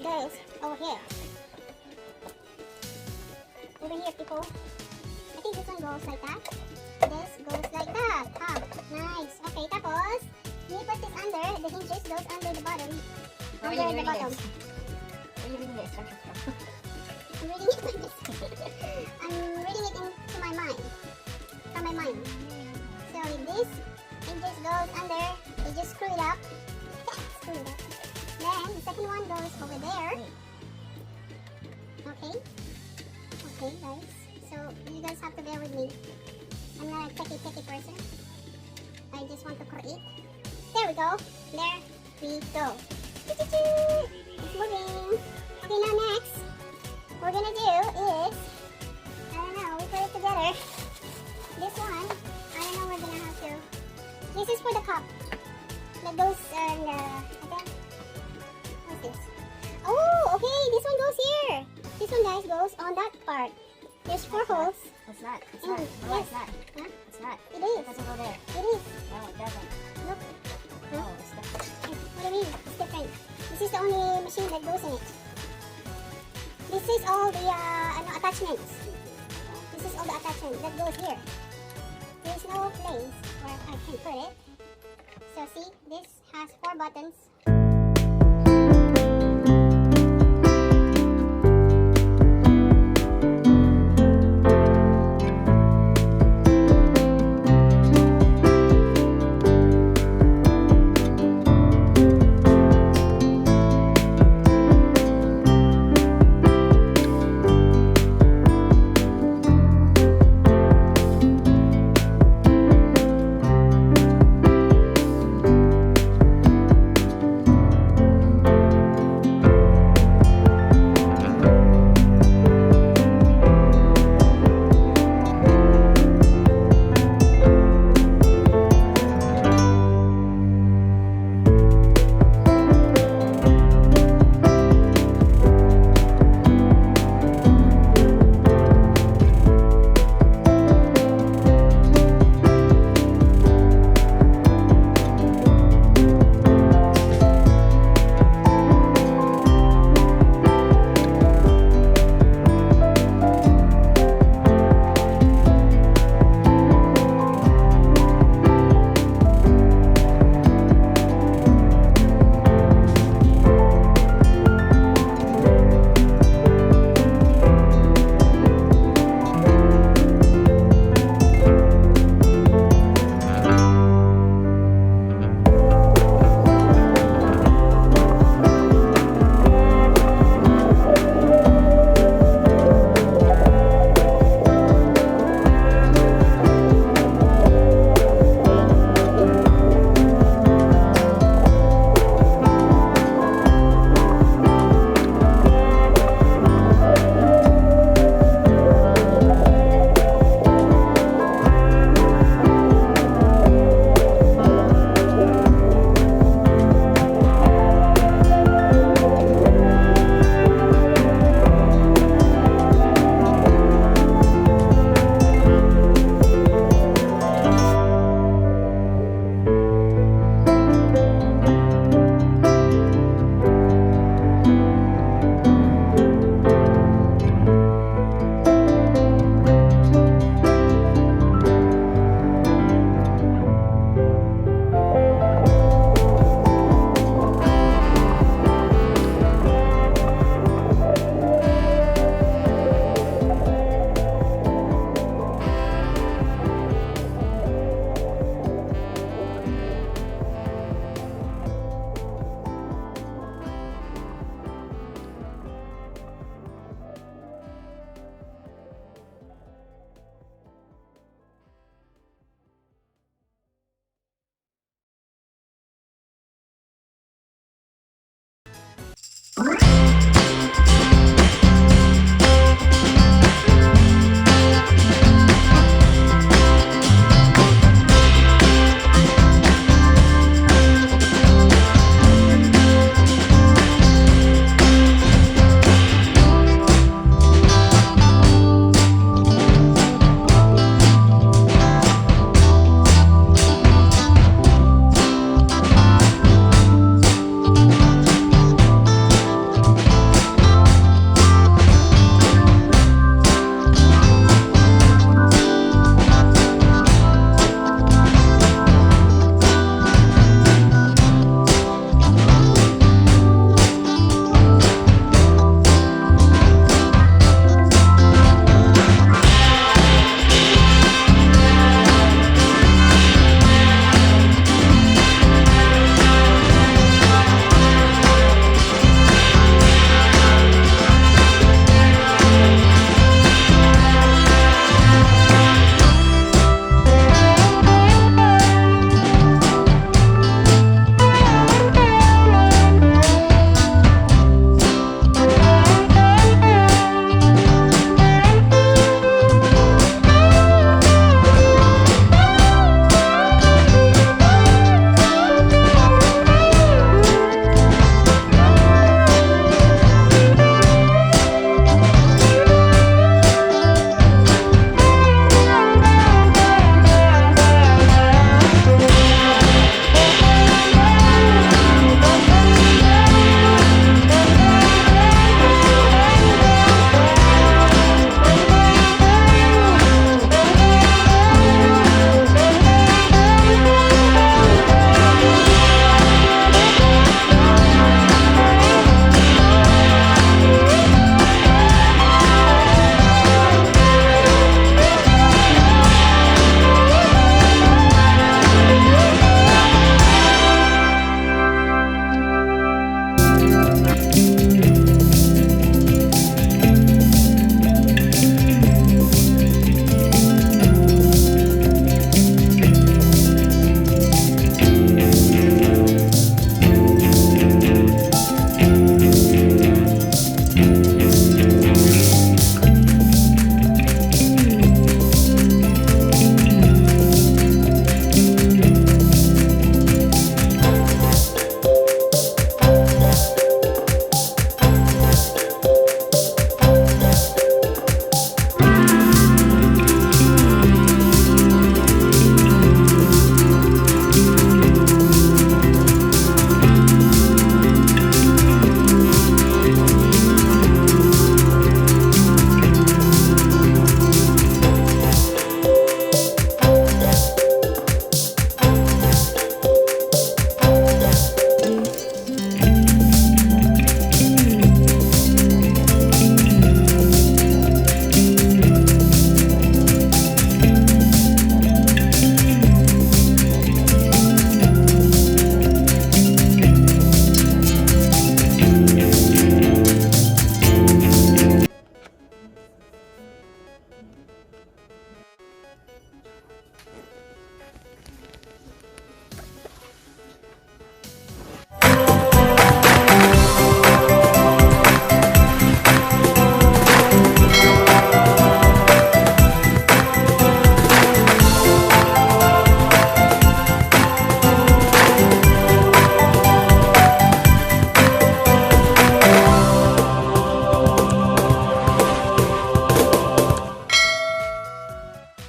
goes over here. Over here, people. I think this one goes like that. This goes like that. Ah, nice. Okay, tapos, you put this under. The hinges goes under the bottom. Under the bottom. Where are you reading the instructions from? I'm reading it like this. I'm reading it into my mind. From my mind. So with this, it just goes under. You just screw it up. Screw it up. Then the second one goes over there. Okay. Okay, guys. So you guys have to bear with me. I'm not a techie person. I just want to create. There we go. There we go. It's moving. Okay, now next, what we're gonna do is, I don't know, we put it together. This one, I don't know, we're gonna have to. This is for the cup. That goes on the, what's this? Oh, okay, this one goes here. This one, guys, goes on that part. There's 4 holes. It's not. It's not. Yes. No, it's not. Huh? It's not. It is. It doesn't go there. It is. No, it doesn't. Look. No, it's different. What do you mean? It's different. This is the only machine that goes in it. This is all the attachments. This is all the attachments that goes here. There's no place where I can put it. So see, this has 4 buttons.